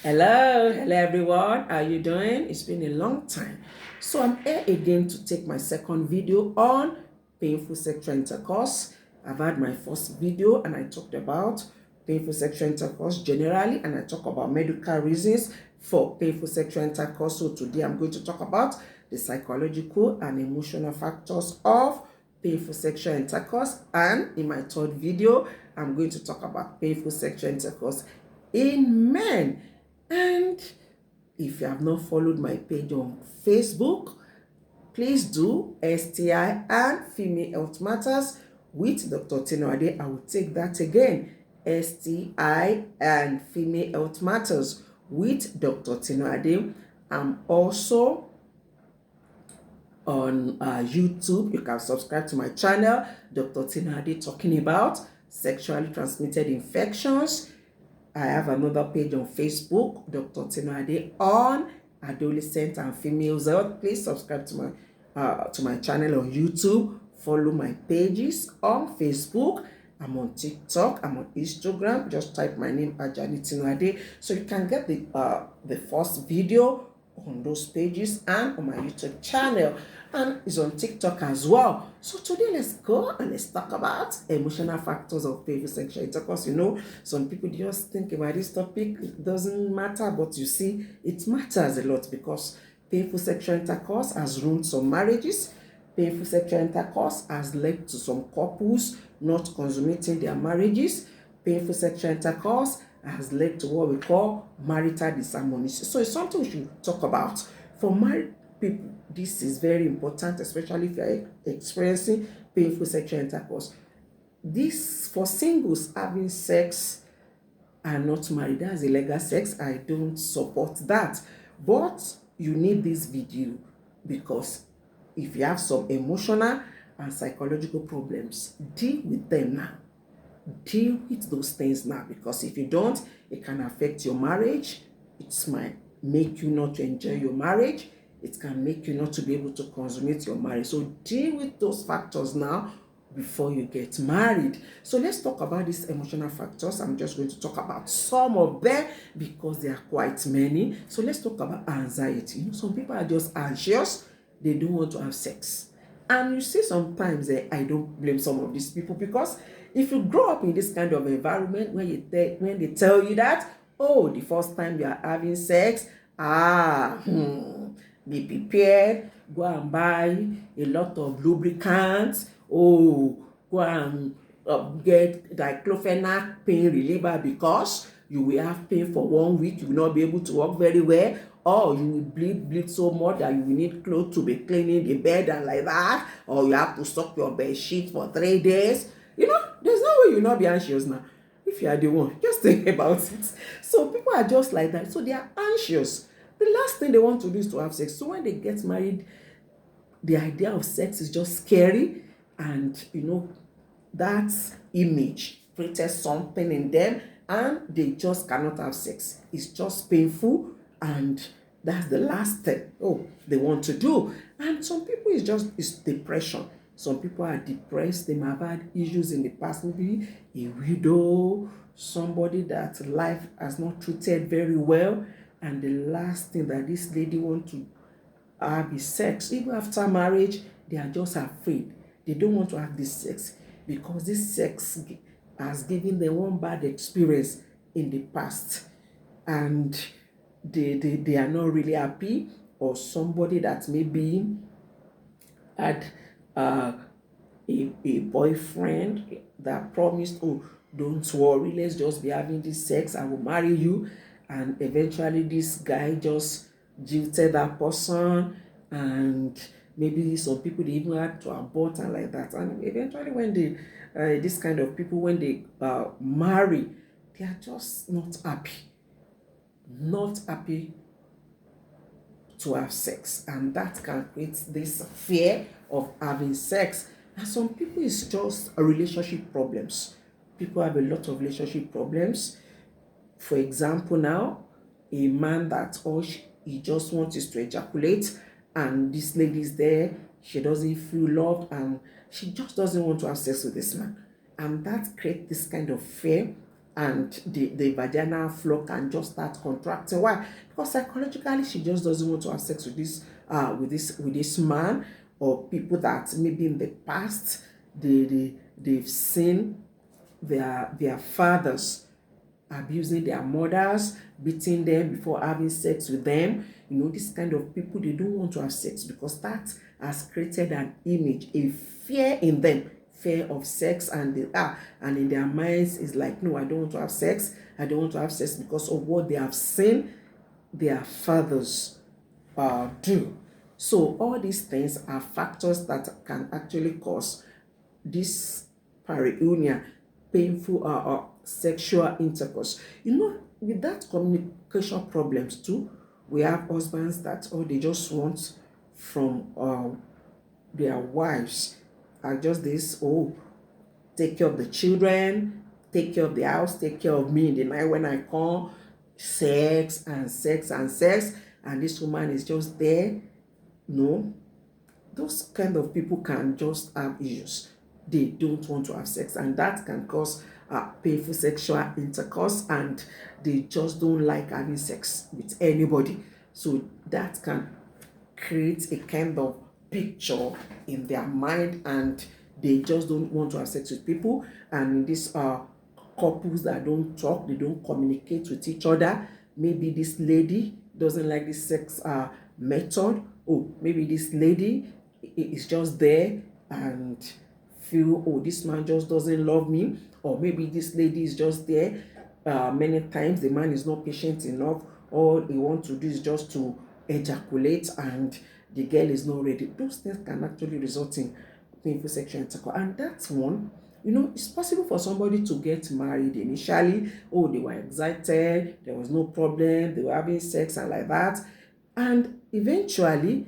Hello everyone. How are you doing? It's been a long time. So I'm here again to take my second video on painful sexual intercourse. I've had my first video and I talked about painful sexual intercourse generally, and I talk about medical reasons for painful sexual intercourse. So today I'm going to talk about the psychological and emotional factors of painful sexual intercourse, and in my third video I'm going to talk about painful sexual intercourse in men. And if you have not followed my page on Facebook, please do. STI and Female Health Matters with Dr. Tinuade. I will take that again. STI and Female Health Matters with Dr. Tinuade. I'm also on YouTube. You can subscribe to my channel, Dr. Tinuade, talking about sexually transmitted infections. I have another page on Facebook, Dr. Tinuade, on adolescent and females health. Please subscribe to my channel on YouTube. Follow my pages on Facebook. I'm on TikTok. I'm on Instagram. Just type my name, Ajani Tinuade, so you can get the first video on those pages and on my YouTube channel, and it's on TikTok as well. So today let's go and let's talk about emotional factors of painful sexual intercourse. Some people just think about this topic, it doesn't matter, but you see, it matters a lot because painful sexual intercourse has ruined some marriages. Painful sexual intercourse has led to some couples not consummating their marriages. Painful sexual intercourse has led to what we call marital disharmony. So it's something we should talk about. For married people, this is very important, especially if you're experiencing painful sexual intercourse. This, for singles having sex and not married, that's illegal sex. I don't support that. But you need this video because if you have some emotional and psychological problems, deal with them now. Deal with those things now, because if you don't, it can affect your marriage. It might make you not to enjoy your marriage. It can make you not to be able to consummate your marriage. So deal with those factors now before you get married. So let's talk about these emotional factors. I'm just going to talk about some of them because there are quite many. So let's talk about anxiety. Some people are just anxious. They don't want to have sex. And you see, sometimes I don't blame some of these people, because if you grow up in this kind of environment when they tell you that, oh, the first time you are having sex, be prepared, go and buy a lot of lubricants, oh, go and get diclofenac pain reliever, because you will have pain for 1 week, you will not be able to walk very well, or you will bleed so much that you will need clothes to be cleaning the bed and like that, or you have to soak your bed sheet for 3 days. There's no way you'll not be anxious now. If you are the one, just think about it. So people are just like that. So they are anxious. The last thing they want to do is to have sex. So when they get married, the idea of sex is just scary. And that image created something in them, and they just cannot have sex. It's just painful, and that's the last thing they want to do. And some people it's depression. Some people are depressed. They might have had issues in the past, maybe a widow, somebody that life has not treated very well, and the last thing that this lady wants to have is sex. Even after marriage, they are just afraid. They don't want to have this sex because this sex has given them one bad experience in the past, and they are not really happy. Or somebody that maybe had a boyfriend that promised, oh, don't worry, let's just be having this sex, I will marry you, and eventually this guy just jilted that person, and maybe some people, they even had to abort and like that. And eventually when they this kind of people, when they marry, they are just not happy to have sex, and that can create this fear of having sex. And some people, it's just a relationship problems. People have a lot of relationship problems. For example, now, a man that he just wants is to ejaculate, and this lady is there, she doesn't feel loved, and she just doesn't want to have sex with this man, and that creates this kind of fear and the vaginal floor can just start contracting. Why? Because psychologically she just doesn't want to have sex with this man, or people that maybe in the past they've seen their fathers abusing their mothers, beating them before having sex with them. This kind of people, they don't want to have sex because that has created an image, a fear in them, fear of sex, and and in their minds is like, no, I don't want to have sex. I don't want to have sex because of what they have seen their fathers do. So all these things are factors that can actually cause this pareunia, painful sexual intercourse. With that communication problems too, we have husbands that all they just want from their wives are just this, take care of the children, take care of the house, take care of me in the night when I come, sex and sex and sex, and this woman is just there. No, those kind of people can just have issues. They don't want to have sex, and that can cause painful sexual intercourse, and they just don't like having sex with anybody. So that can create a kind of picture in their mind, and they just don't want to have sex with people. And these couples that don't talk, they don't communicate with each other. Maybe this lady doesn't like this sex method. Maybe this lady is just there and feel, this man just doesn't love me. Or maybe this lady is just there. Many times the man is not patient enough. All he wants to do is just to ejaculate, and the girl is not ready. Those things can actually result in painful sexual intercourse. And that's one. It's possible for somebody to get married initially. They were excited, there was no problem, they were having sex and like that. And eventually,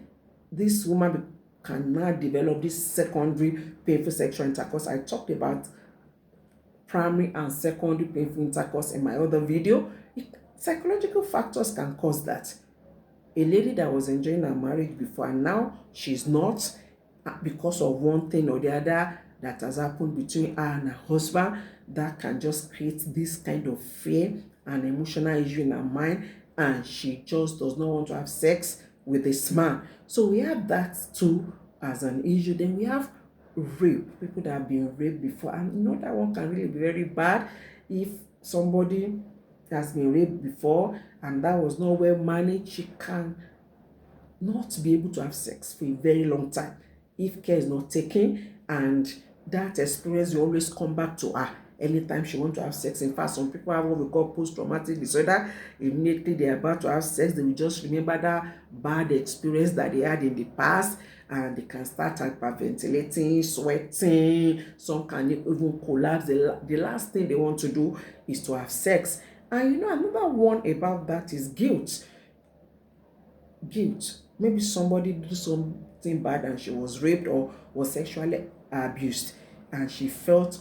this woman can now develop this secondary painful sexual intercourse. I talked about primary and secondary painful intercourse in my other video. Psychological factors can cause that. A lady that was enjoying her marriage before, and now she's not, because of one thing or the other that has happened between her and her husband, that can just create this kind of fear and emotional issue in her mind, and she just does not want to have sex with this man. So we have that too as an issue. Then we have rape, people that have been raped before, and that one can really be very bad. If somebody has been raped before and that was not well managed, she can not be able to have sex for a very long time if care is not taken, and that experience will always come back to her anytime she wants to have sex. In fact, some people have what we call post-traumatic disorder. Immediately they're about to have sex, they will just remember that bad experience that they had in the past, and they can start hyperventilating, sweating. Some can even collapse. The last thing they want to do is to have sex. And another one about that is guilt. Maybe somebody did something bad and she was raped or was sexually abused, and she felt,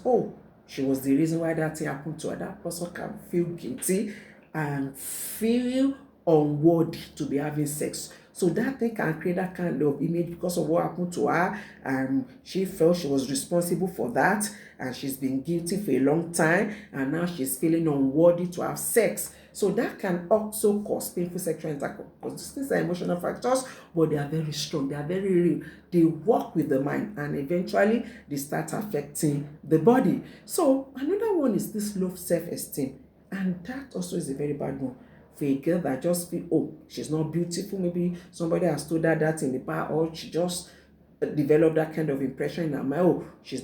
she was the reason why that thing happened to her. That person can feel guilty and feel unworthy to be having sex. So that thing can create that kind of image because of what happened to her, and she felt she was responsible for that, and she's been guilty for a long time, and now she's feeling unworthy to have sex. So that can also cause painful sexual intercourse. These are emotional factors, but they are very strong. They are very real. They work with the mind, and eventually they start affecting the body. So another one is this low self-esteem, and that also is a very bad one. For a girl that just feel, she's not beautiful. Maybe somebody has told her that in the past, or she just developed that kind of impression in her mind. She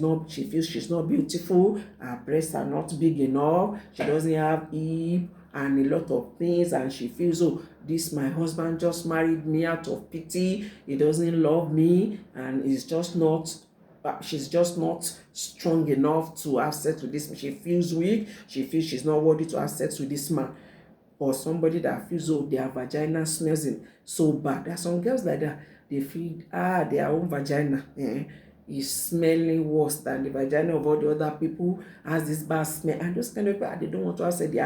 feels she's not beautiful. Her breasts are not big enough. She doesn't have hip and a lot of things, and she feels, this my husband just married me out of pity. He doesn't love me, and she's just not strong enough to have sex with this man. She feels weak. She feels she's not worthy to have sex with this man. Or somebody that feels, their vagina smells so bad. There are some girls like that. They feel their own vagina is smelling worse than the vagina of all the other people, has this bad smell. And those kind of people, they don't want to have sex. They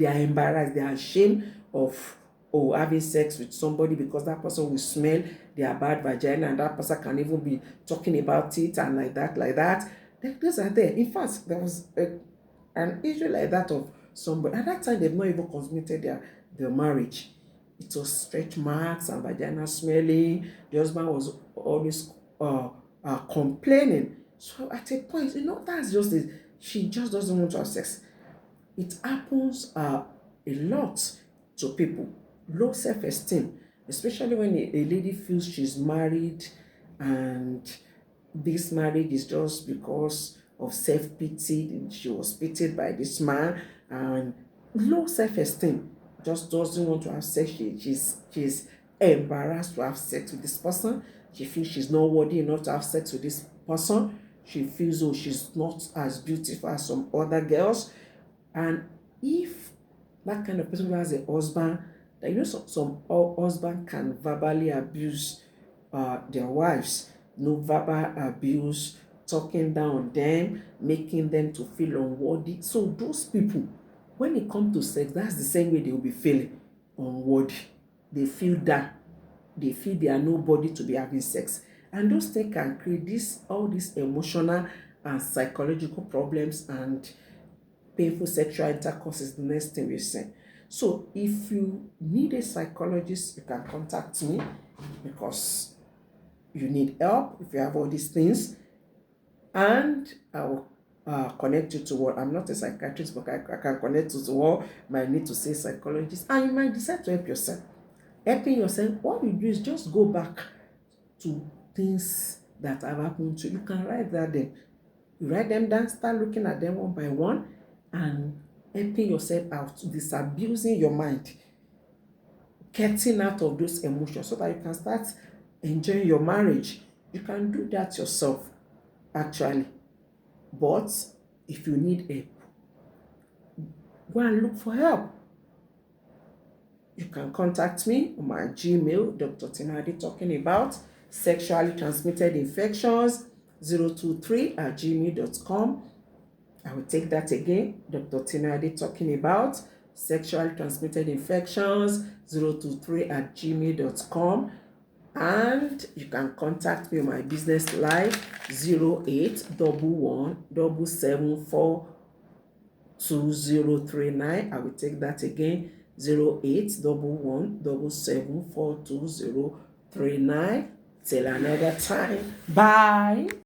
are embarrassed. They are ashamed of having sex with somebody because that person will smell their bad vagina, and that person can even be talking about it and like that. Those are there. In fact, there was an issue like that of somebody. At that time, they've not even consummated their marriage. It was stretch marks and vagina smelling. The husband was always complaining. So at a point, that's just it. She just doesn't want to have sex. It happens a lot to people. Low self-esteem, especially when a lady feels she's married and this marriage is just because of self-pity. She was pitied by this man, and low self-esteem, just doesn't want to have sex. She's embarrassed to have sex with this person. She feels she's not worthy enough to have sex with this person. She feels, oh, she's not as beautiful as some other girls. And if that kind of person who has a husband, that some husband can verbally abuse their wives, verbal abuse, talking down on them, making them to feel unworthy. So those people, when it comes to sex, that's the same way they will be feeling unworthy. They feel that they feel they are nobody to be having sex. And those things can create all these emotional and psychological problems, and painful sexual intercourse is the next thing we say. So if you need a psychologist, you can contact me, because you need help if you have all these things, and I will connect you to what, I'm not a psychiatrist, but I can connect you to what might need to say psychologist, and you might decide to help yourself. Helping yourself, what you do is just go back to things that have happened to you. You can write that down. You write them down, start looking at them one by one, and helping yourself out, disabusing your mind, getting out of those emotions so that you can start enjoying your marriage. You can do that yourself, actually. But if you need help, go and look for help. You can contact me on my Gmail, Dr. Tinuade talking about sexually transmitted infections 023@gmail.com. I will take that again. Dr. Tinuade talking about sexually transmitted infections 023@gmail.com. And you can contact me on my business line 0811774239. I will take that again. 0811774239. Till another time. Bye.